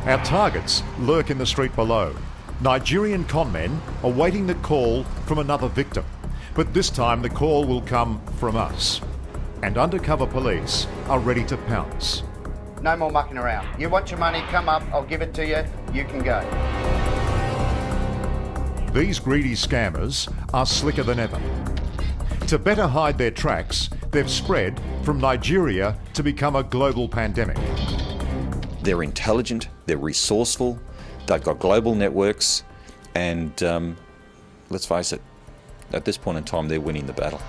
Our targets lurk in the street below. Nigerian conmen are waiting the call from another victim. But this time the call will come from us. And undercover police are ready to pounce. No more mucking around. You want your money, come up, I'll give it to you, you can go. These greedy scammers are slicker than ever. To better hide their tracks, they've spread from Nigeria to become a global pandemic. They're intelligent, they're resourceful, they've got global networks, and let's face it, at this point in time, they're winning the battle.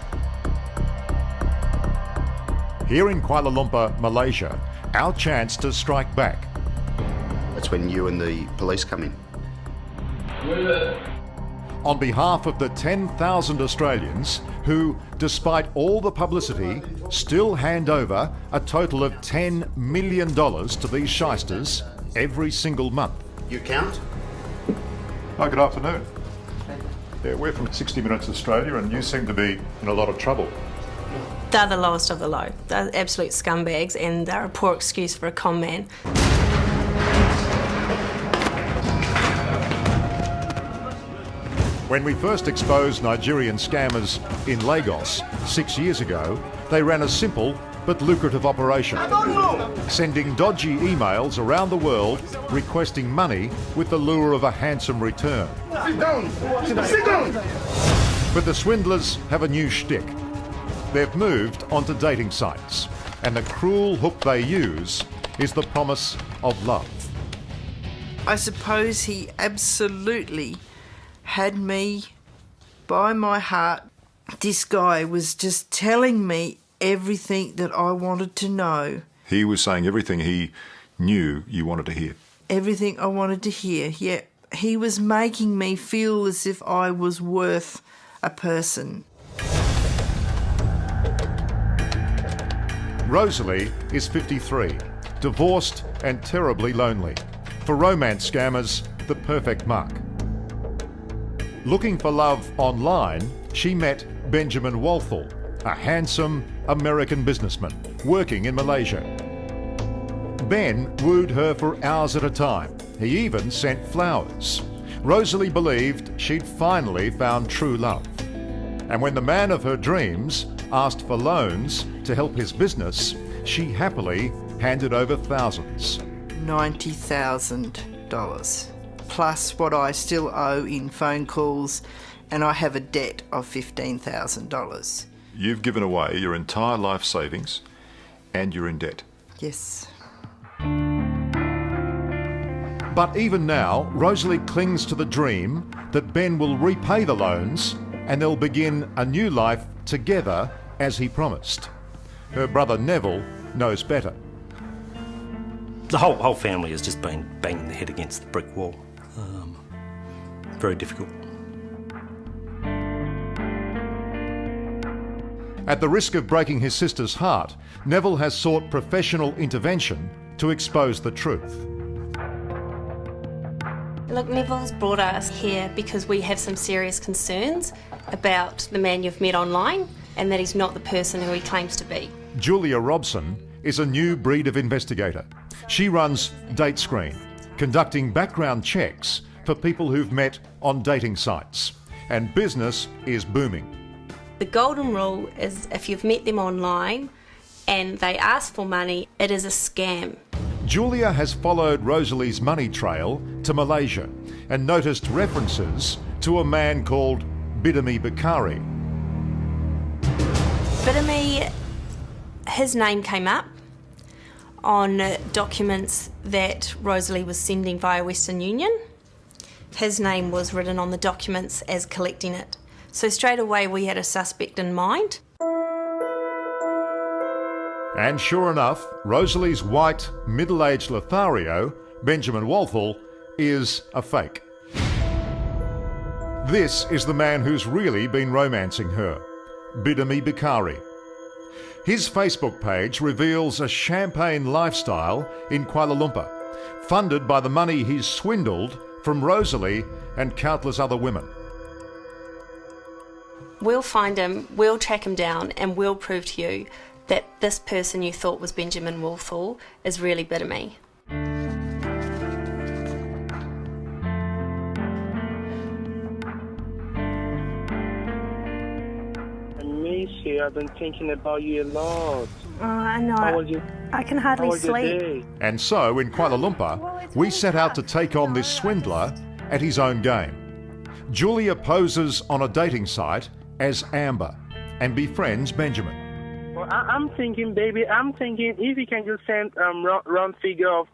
Here in Kuala Lumpur, Malaysia, our chance to strike back. That's when you and the police come in. On behalf of the 10,000 Australians who, despite all the publicity, still hand over a total of $10 million to these shysters every single month. You count? Hi, good afternoon. Yeah, we're from 60 Minutes Australia and you seem to be in a lot of trouble. They're the lowest of the low. They're absolute scumbags and they're a poor excuse for a con man. When we first exposed Nigerian scammers in Lagos 6 years ago, they ran a simple but lucrative operation, sending dodgy emails around the world requesting money with the lure of a handsome return. Sit down! Sit down! But the swindlers have a new shtick. They've moved onto dating sites, and the cruel hook they use is the promise of love. I suppose he absolutely had me by my heart. This guy was just telling me everything that I wanted to know. He was saying everything he knew you wanted to hear. Everything I wanted to hear, yeah. He was making me feel as if I was worth a person. Rosalie is 53, divorced and terribly lonely. For romance scammers, the perfect mark. Looking for love online, she met Benjamin Walthall, a handsome American businessman working in Malaysia. Ben wooed her for hours at a time. He even sent flowers. Rosalie believed she'd finally found true love. And when the man of her dreams asked for loans to help his business, she happily handed over thousands. $90,000, plus what I still owe in phone calls, and I have a debt of $15,000. You've given away your entire life savings and you're in debt. Yes. But even now, Rosalie clings to the dream that Ben will repay the loans and they'll begin a new life together as he promised. Her brother Neville knows better. The whole family has just been banging their head against the brick wall. Very difficult. At the risk of breaking his sister's heart, Neville has sought professional intervention to expose the truth. Look, Neville's brought us here because we have some serious concerns about the man you've met online and that he's not the person who he claims to be. Julia Robson is a new breed of investigator. She runs Date Screen, conducting background checks for people who've met on dating sites. And business is booming. The golden rule is if you've met them online and they ask for money, it is a scam. Julia has followed Rosalie's money trail to Malaysia and noticed references to a man called Bidemi Bakari. Bidemi, his name came up on documents that Rosalie was sending via Western Union. His name was written on the documents as collecting it. So straight away we had a suspect in mind. And sure enough, Rosalie's white, middle-aged Lothario, Benjamin Walthall, is a fake. This is the man who's really been romancing her, Bidemi Bakari. His Facebook page reveals a champagne lifestyle in Kuala Lumpur, funded by the money he's swindled from Rosalie and countless other women. We'll find him, we'll track him down, and we'll prove to you that this person you thought was Benjamin Walthall is really Bidemi. miss you. I've been thinking about you a lot. Oh, I know. How was your, I can how hardly was your sleep. day? And so, in Kuala Lumpur, we set out to take on this swindler at his own game. Julia poses on a dating site as Amber and befriends Benjamin. Well, I'm thinking, baby, if you can just send round figure of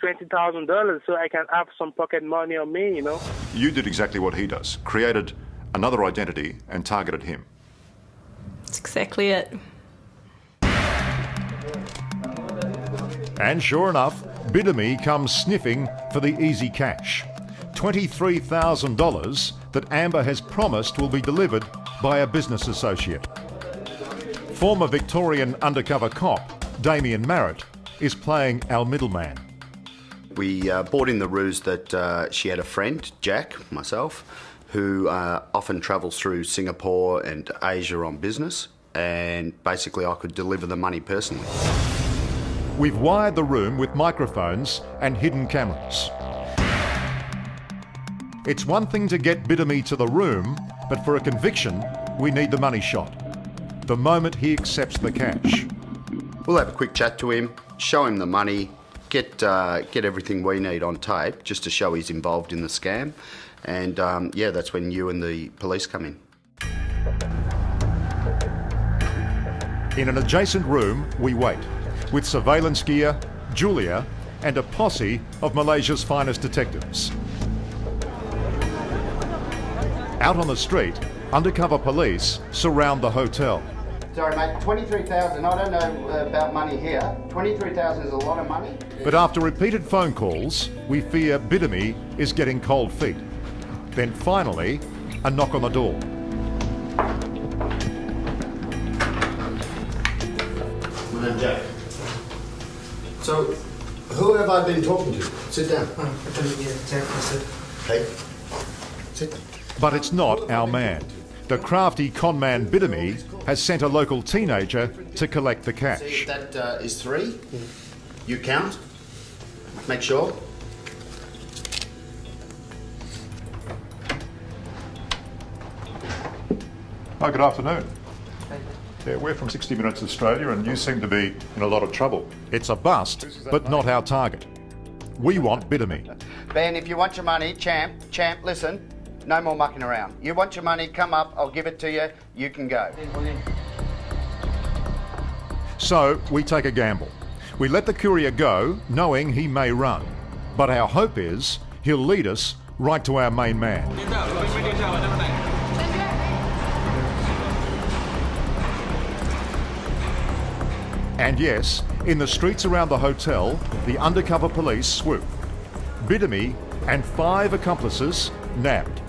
$20,000 so I can have some pocket money on me, you know. You did exactly what he does, created another identity and targeted him. That's exactly it. And sure enough, Bidemi comes sniffing for the easy cash. $23,000 that Amber has promised will be delivered by a business associate. Former Victorian undercover cop, Damien Marrett, is playing our middleman. We bought in the ruse that she had a friend, Jack, myself, who often travels through Singapore and Asia on business, and basically I could deliver the money personally. We've wired the room with microphones and hidden cameras. It's one thing to get Bidemi to the room, but for a conviction, we need the money shot. The moment he accepts the cash. We'll have a quick chat to him, show him the money, get everything we need on tape just to show he's involved in the scam, and yeah, that's when you and the police come in. In an adjacent room, we wait, with surveillance gear, Julia, and a posse of Malaysia's finest detectives. Out on the street, undercover police surround the hotel. Sorry mate, 23,000, I don't know about money here. 23,000 is a lot of money. But after repeated phone calls, we fear Bidemi is getting cold feet. Then finally, a knock on the door. My name's Jack. So, who have I been talking to? Sit down. Hey, sit. But it's not our man. The crafty conman Bidemi has sent a local teenager to collect the cash. See if that is 3. You count. Make sure. Oh, good afternoon. Yeah, we're from 60 Minutes Australia and you seem to be in a lot of trouble. It's a bust, but not our target. We want Bidemi. Ben, if you want your money, champ, listen, no more mucking around. You want your money, come up, I'll give it to you, you can go. So we take a gamble. We let the courier go, knowing he may run. But our hope is he'll lead us right to our main man. And yes, in the streets around the hotel, the undercover police swoop. Bidemi and 5 accomplices nabbed.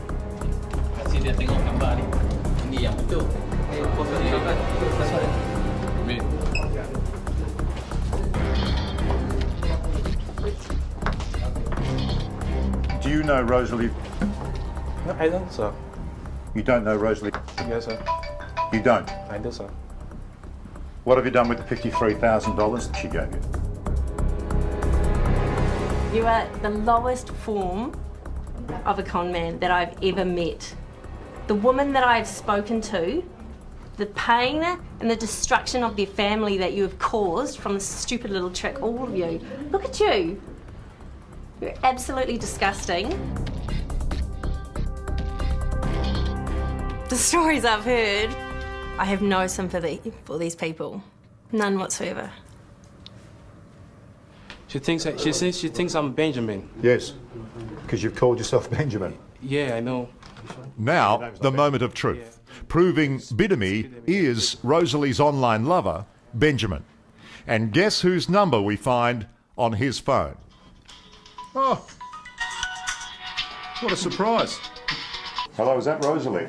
Do you know Rosalie? No, I don't, sir. You don't know Rosalie? Yes, sir. You don't? I do, sir. What have you done with the $53,000 that she gave you? You are the lowest form of a con man that I've ever met. The woman that I've spoken to, the pain and the destruction of their family that you have caused from this stupid little trick, all of you. Look at you. You're absolutely disgusting. The stories I've heard, I have no sympathy for these people. None whatsoever. She thinks I'm Benjamin. Yes, because you've called yourself Benjamin. Yeah, I know. Now, the moment of truth, proving Bidemi is Rosalie's online lover, Benjamin. And guess whose number we find on his phone? Oh, what a surprise. Hello, is that Rosalie?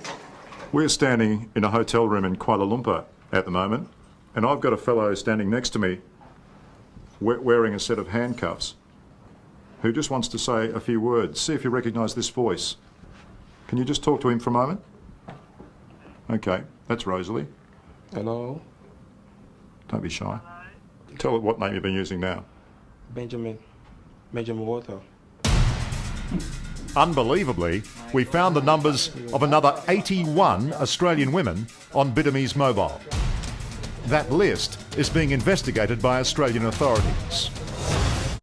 We're standing in a hotel room in Kuala Lumpur at the moment, and I've got a fellow standing next to me wearing a set of handcuffs who just wants to say a few words. See if you recognise this voice. Can you just talk to him for a moment? Okay, that's Rosalie. Hello? Don't be shy. Tell her what name you've been using now. Benjamin. Benjamin Walter. Unbelievably, we found the numbers of another 81 Australian women on Bideme's mobile. That list is being investigated by Australian authorities.